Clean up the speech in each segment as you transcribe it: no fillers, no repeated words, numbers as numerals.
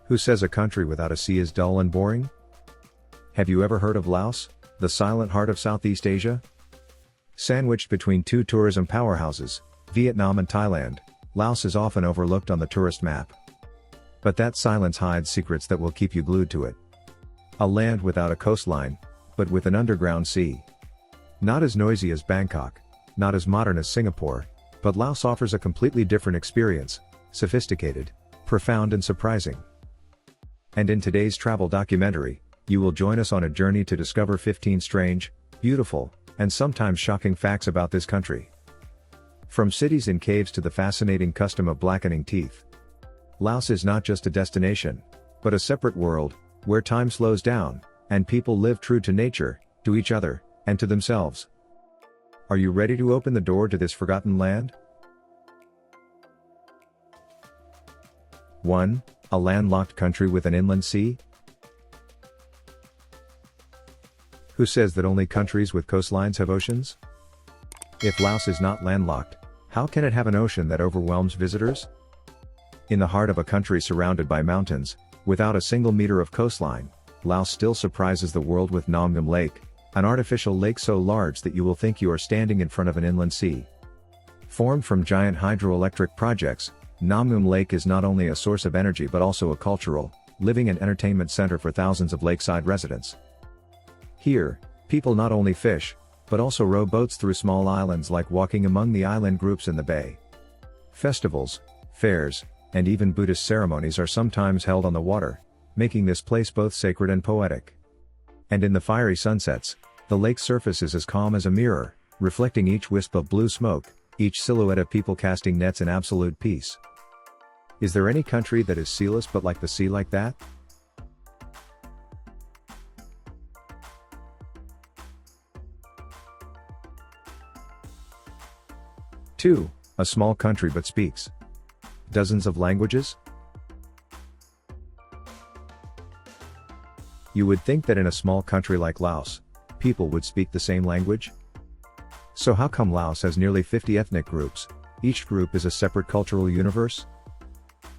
Who says a country without a sea is dull and boring? Have you ever heard of Laos, the silent heart of Southeast Asia? Sandwiched between two tourism powerhouses, Vietnam and Thailand, Laos is often overlooked on the tourist map. But that silence hides secrets that will keep you glued to it. A land without a coastline, but with an underground sea. Not as noisy as Bangkok, not as modern as Singapore, but Laos offers a completely different experience, sophisticated, profound and surprising. And in today's travel documentary, you will join us on a journey to discover 15 strange, beautiful, and sometimes shocking facts about this country. From cities and caves to the fascinating custom of blackening teeth. Laos is not just a destination, but a separate world, where time slows down, and people live true to nature, to each other, and to themselves. Are you ready to open the door to this forgotten land? 1. A landlocked country with an inland sea? Who says that only countries with coastlines have oceans? If Laos is not landlocked, how can it have an ocean that overwhelms visitors? In the heart of a country surrounded by mountains, without a single meter of coastline, Laos still surprises the world with Nam Ngam Lake, an artificial lake so large that you will think you are standing in front of an inland sea. Formed from giant hydroelectric projects, Nam Ngam Lake is not only a source of energy but also a cultural, living and entertainment center for thousands of lakeside residents. Here, people not only fish, but also row boats through small islands, like walking among the island groups in the bay. Festivals, fairs, and even Buddhist ceremonies are sometimes held on the water, making this place both sacred and poetic. And in the fiery sunsets, the lake's surface is as calm as a mirror, reflecting each wisp of blue smoke, each silhouette of people casting nets in absolute peace. Is there any country that is sealess but like the sea like that? Two, a small country but speaks dozens of languages? You would think that in a small country like Laos, people would speak the same language? So how come Laos has nearly 50 ethnic groups? Each group is a separate cultural universe?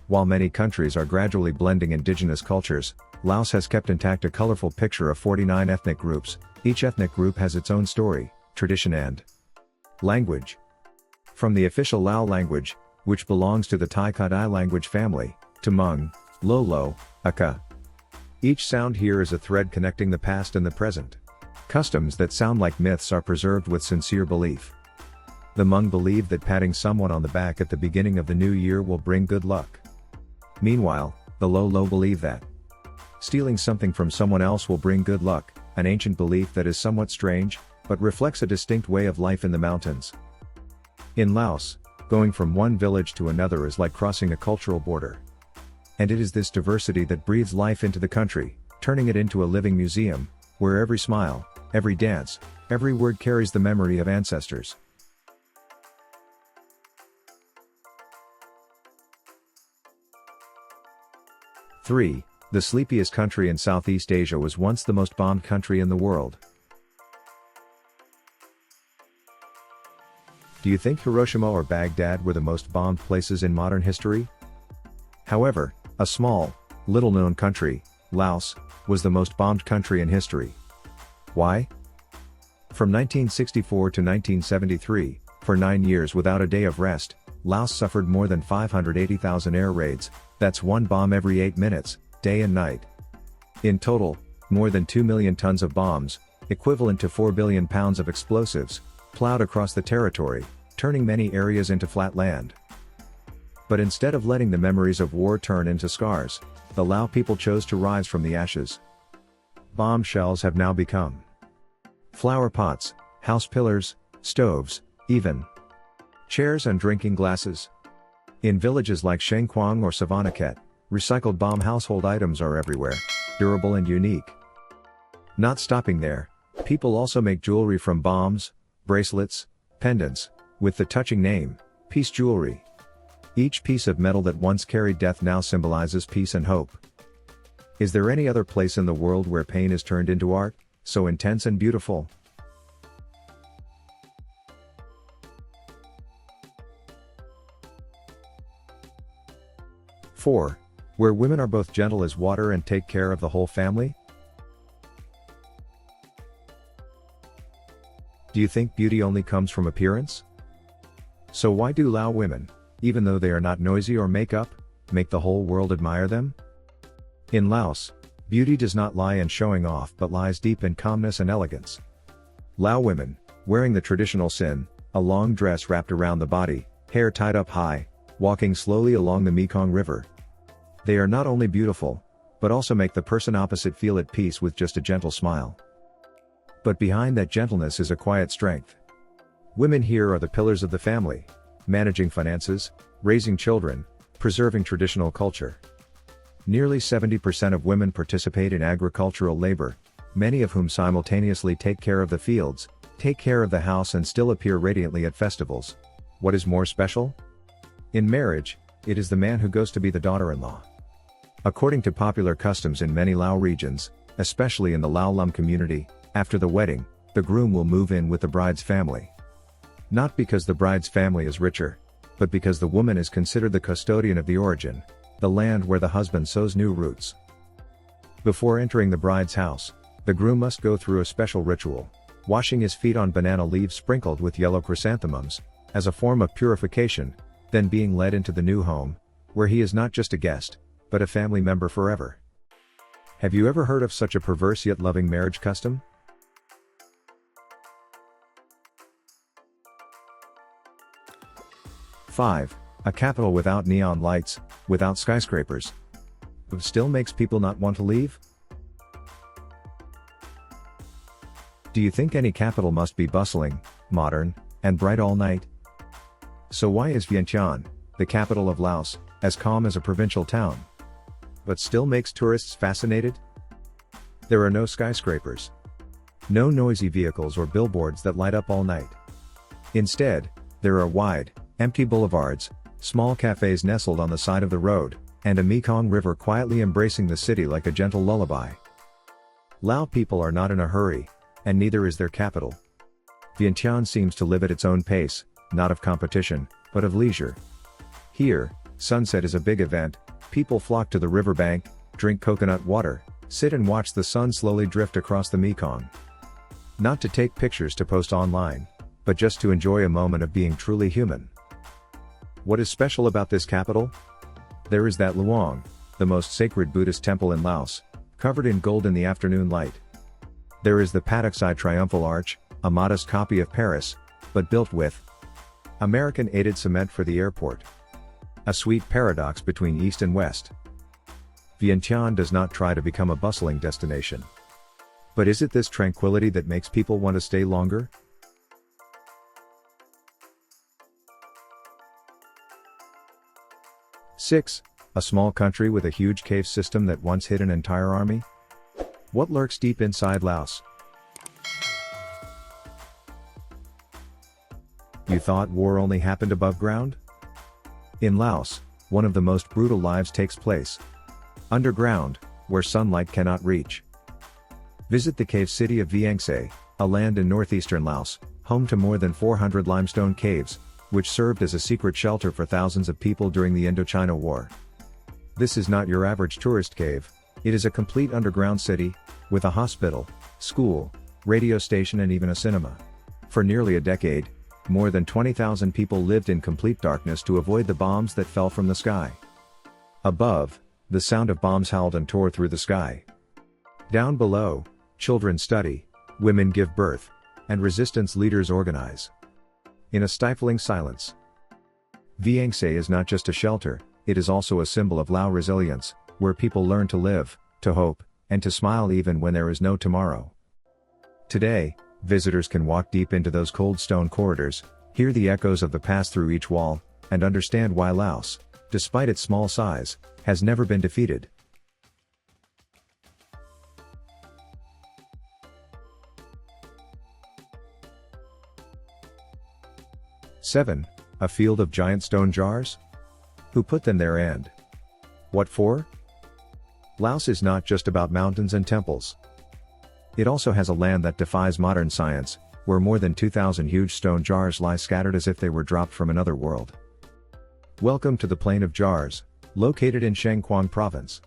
While many countries are gradually blending indigenous cultures, Laos has kept intact a colorful picture of 49 ethnic groups. Each ethnic group has its own story, tradition and language. From the official Lao language, which belongs to the Thai Kadai language family, to Hmong, Lolo, Aka. Each sound here is a thread connecting the past and the present. Customs that sound like myths are preserved with sincere belief. The Hmong believe that patting someone on the back at the beginning of the new year will bring good luck. Meanwhile, the Lolo believe that stealing something from someone else will bring good luck, an ancient belief that is somewhat strange, but reflects a distinct way of life in the mountains. In Laos, going from one village to another is like crossing a cultural border. And it is this diversity that breathes life into the country, turning it into a living museum, where every smile, every dance, every word carries the memory of ancestors. Three, the sleepiest country in Southeast Asia was once the most bombed country in the world. Do you think Hiroshima or Baghdad were the most bombed places in modern history? However, a small, little-known country, Laos, was the most bombed country in history. Why? From 1964 to 1973, for 9 years without a day of rest, Laos suffered more than 580,000 air raids. That's one bomb every 8 minutes, day and night. In total, more than 2 million tons of bombs, equivalent to 4 billion pounds of explosives, plowed across the territory, turning many areas into flat land. But instead of letting the memories of war turn into scars, the Lao people chose to rise from the ashes. Bomb shells have now become flower pots, house pillars, stoves, even chairs and drinking glasses. In villages like Shengkwang or Savanaket, recycled bomb household items are everywhere, durable and unique. Not stopping there, people also make jewelry from bombs, bracelets, pendants, with the touching name, peace jewelry. Each piece of metal that once carried death now symbolizes peace and hope. Is there any other place in the world where pain is turned into art, so intense and beautiful? Four, where women are both gentle as water and take care of the whole family? Do you think beauty only comes from appearance? So why do Lao women, even though they are not noisy or make the whole world admire them? In Laos, beauty does not lie in showing off but lies deep in calmness and elegance. Lao women, wearing the traditional sin, a long dress wrapped around the body, hair tied up high, walking slowly along the Mekong River. They are not only beautiful, but also make the person opposite feel at peace with just a gentle smile. But behind that gentleness is a quiet strength. Women here are the pillars of the family, managing finances, raising children, preserving traditional culture. Nearly 70% of women participate in agricultural labor, many of whom simultaneously take care of the fields, take care of the house and still appear radiantly at festivals. What is more special? In marriage, it is the man who goes to be the daughter-in-law. According to popular customs in many Lao regions, especially in the Lao Lum community, after the wedding, the groom will move in with the bride's family. Not because the bride's family is richer, but because the woman is considered the custodian of the origin, the land where the husband sows new roots. Before entering the bride's house, the groom must go through a special ritual, washing his feet on banana leaves sprinkled with yellow chrysanthemums, as a form of purification, then being led into the new home, where he is not just a guest, but a family member forever. Have you ever heard of such a perverse yet loving marriage custom? Five, a capital without neon lights, without skyscrapers. But still makes people not want to leave? Do you think any capital must be bustling, modern, and bright all night? So why is Vientiane, the capital of Laos, as calm as a provincial town, but still makes tourists fascinated? There are no skyscrapers. No noisy vehicles or billboards that light up all night. Instead, there are wide, empty boulevards, small cafes nestled on the side of the road, and a Mekong River quietly embracing the city like a gentle lullaby. Lao people are not in a hurry, and neither is their capital. Vientiane seems to live at its own pace, not of competition, but of leisure. Here, sunset is a big event, people flock to the riverbank, drink coconut water, sit and watch the sun slowly drift across the Mekong. Not to take pictures to post online, but just to enjoy a moment of being truly human. What is special about this capital? There is that Luang, the most sacred Buddhist temple in Laos, covered in gold in the afternoon light. There is the Pataksai Triumphal Arch, a modest copy of Paris, but built with American-aided cement for the airport. A sweet paradox between East and West. Vientiane does not try to become a bustling destination. But is it this tranquility that makes people want to stay longer? Six, a small country with a huge cave system that once hid an entire army? What lurks deep inside Laos? You thought war only happened above ground? In Laos, one of the most brutal lives takes place underground, where sunlight cannot reach. Visit the cave city of Vientiane, a land in northeastern Laos, home to more than 400 limestone caves, which served as a secret shelter for thousands of people during the Indochina War. This is not your average tourist cave, it is a complete underground city, with a hospital, school, radio station and even a cinema. For nearly a decade, more than 20,000 people lived in complete darkness to avoid the bombs that fell from the sky. Above, the sound of bombs howled and tore through the sky. Down below, children study, women give birth, and resistance leaders organize. In a stifling silence. Vientiane is not just a shelter, it is also a symbol of Lao resilience, where people learn to live, to hope, and to smile even when there is no tomorrow. Today, visitors can walk deep into those cold stone corridors, hear the echoes of the past through each wall, and understand why Laos, despite its small size, has never been defeated. Seven, a field of giant stone jars? Who put them there and what for? Laos is not just about mountains and temples. It also has a land that defies modern science, where more than 2,000 huge stone jars lie scattered as if they were dropped from another world. Welcome to the Plain of Jars, Located in Shangquang Province.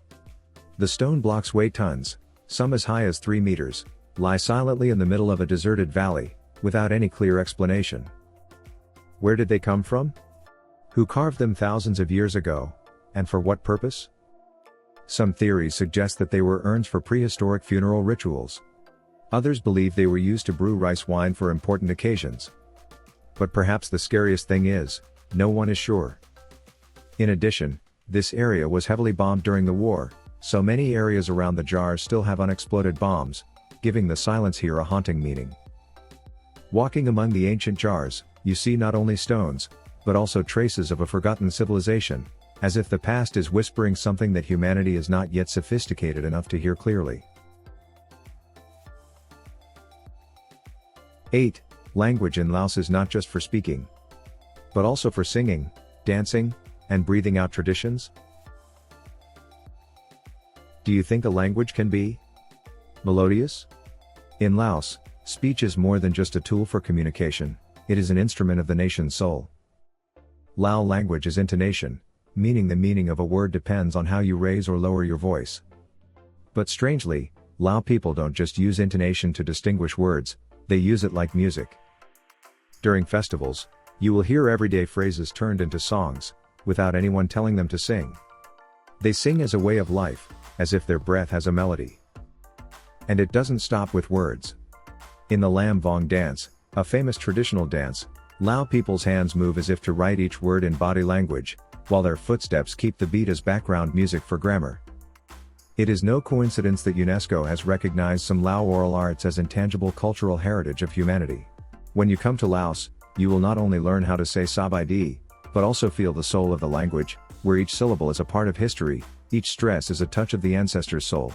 The stone blocks weigh tons, some as high as 3 meters, lie silently in the middle of a deserted valley, without any clear explanation. Where did they come from? Who carved them thousands of years ago, and for what purpose? Some theories suggest that they were urns for prehistoric funeral rituals. Others believe they were used to brew rice wine for important occasions. But perhaps the scariest thing is, no one is sure. In addition, this area was heavily bombed during the war, so many areas around the jars still have unexploded bombs, giving the silence here a haunting meaning. Walking among the ancient jars, you see not only stones, but also traces of a forgotten civilization, as if the past is whispering something that humanity is not yet sophisticated enough to hear clearly. 8. Language in Laos is not just for speaking, but also for singing, dancing, and breathing out traditions? Do you think a language can be melodious? In Laos, speech is more than just a tool for communication, it is an instrument of the nation's soul. Lao language is intonation, meaning the meaning of a word depends on how you raise or lower your voice. But strangely, Lao people don't just use intonation to distinguish words, they use it like music. During festivals, you will hear everyday phrases turned into songs, without anyone telling them to sing. They sing as a way of life, as if their breath has a melody. And it doesn't stop with words. In the Lam Vong dance, a famous traditional dance, Lao people's hands move as if to write each word in body language, while their footsteps keep the beat as background music for grammar. It is no coincidence that UNESCO has recognized some Lao oral arts as intangible cultural heritage of humanity. When you come to Laos, you will not only learn how to say Sabai, but also feel the soul of the language, where each syllable is a part of history, each stress is a touch of the ancestor's soul.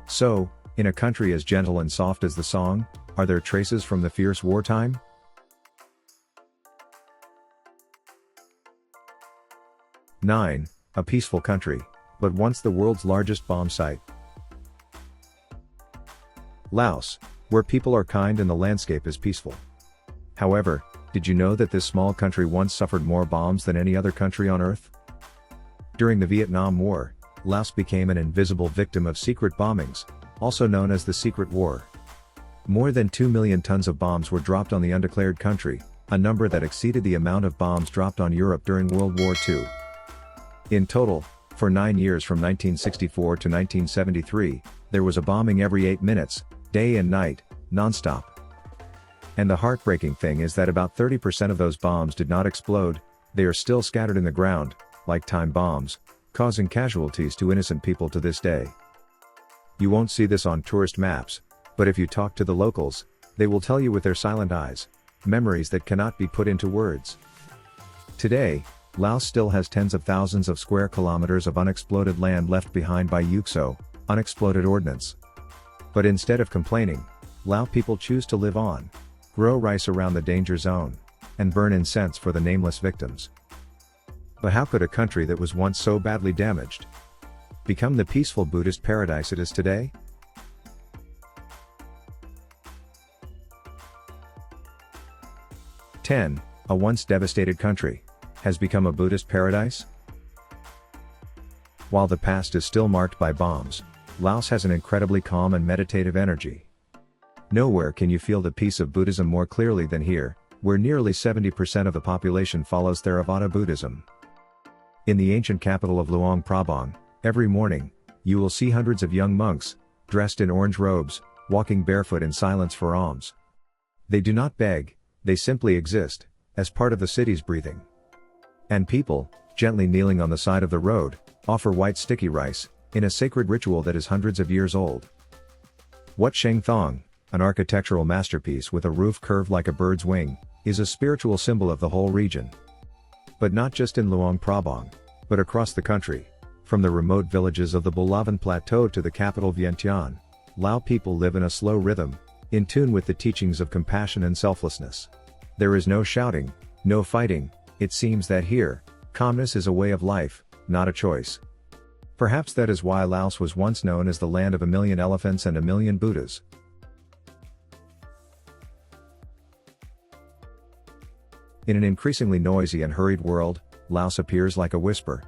So, in a country as gentle and soft as the song, are there traces from the fierce wartime? 9. A peaceful country, but once the world's largest bomb site. Laos, where people are kind and the landscape is peaceful. However, did you know that this small country once suffered more bombs than any other country on Earth? During the Vietnam War, Laos became an invisible victim of secret bombings, also known as the Secret War. More than 2 million tons of bombs were dropped on the undeclared country, a number that exceeded the amount of bombs dropped on Europe during World War II. In total, for 9 years from 1964 to 1973, there was a bombing every 8 minutes, day and night, non-stop. And the heartbreaking thing is that about 30% of those bombs did not explode, they are still scattered in the ground, like time bombs, causing casualties to innocent people to this day. You won't see this on tourist maps, but if you talk to the locals, they will tell you with their silent eyes, memories that cannot be put into words. Today, Laos still has tens of thousands of square kilometers of unexploded land left behind by UXO, unexploded ordnance. But instead of complaining, Lao people choose to live on, grow rice around the danger zone, and burn incense for the nameless victims. But how could a country that was once so badly damaged become the peaceful Buddhist paradise it is today? A once devastated country has become a Buddhist paradise? While the past is still marked by bombs, Laos has an incredibly calm and meditative energy. Nowhere can you feel the peace of Buddhism more clearly than here, where nearly 70% of the population follows Theravada Buddhism. In the ancient capital of Luang Prabang, every morning, you will see hundreds of young monks, dressed in orange robes, walking barefoot in silence for alms. They do not beg, they simply exist, as part of the city's breathing. And people, gently kneeling on the side of the road, offer white sticky rice, in a sacred ritual that is hundreds of years old. Wat Sheng Thong, an architectural masterpiece with a roof curved like a bird's wing, is a spiritual symbol of the whole region. But not just in Luang Prabang, but across the country, from the remote villages of the Bulavan Plateau to the capital Vientiane, Lao people live in a slow rhythm, in tune with the teachings of compassion and selflessness. There is no shouting, no fighting, it seems that here, calmness is a way of life, not a choice. Perhaps that is why Laos was once known as the land of 1,000,000 elephants and 1,000,000 Buddhas. In an increasingly noisy and hurried world, Laos appears like a whisper.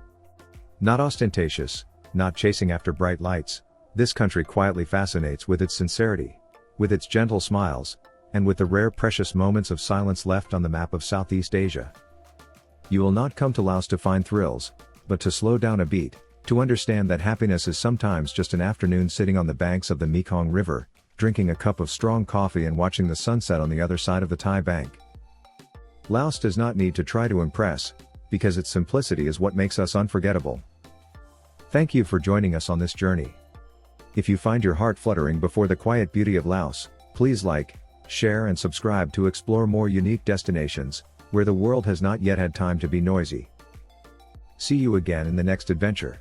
Not ostentatious, not chasing after bright lights, this country quietly fascinates with its sincerity, with its gentle smiles, and with the rare precious moments of silence left on the map of Southeast Asia. You will not come to Laos to find thrills, but to slow down a beat, to understand that happiness is sometimes just an afternoon sitting on the banks of the Mekong River, drinking a cup of strong coffee and watching the sunset on the other side of the Thai bank. Laos does not need to try to impress, because its simplicity is what makes us unforgettable. Thank you for joining us on this journey. If you find your heart fluttering before the quiet beauty of Laos, please like, share and subscribe to explore more unique destinations, where the world has not yet had time to be noisy. See you again in the next adventure.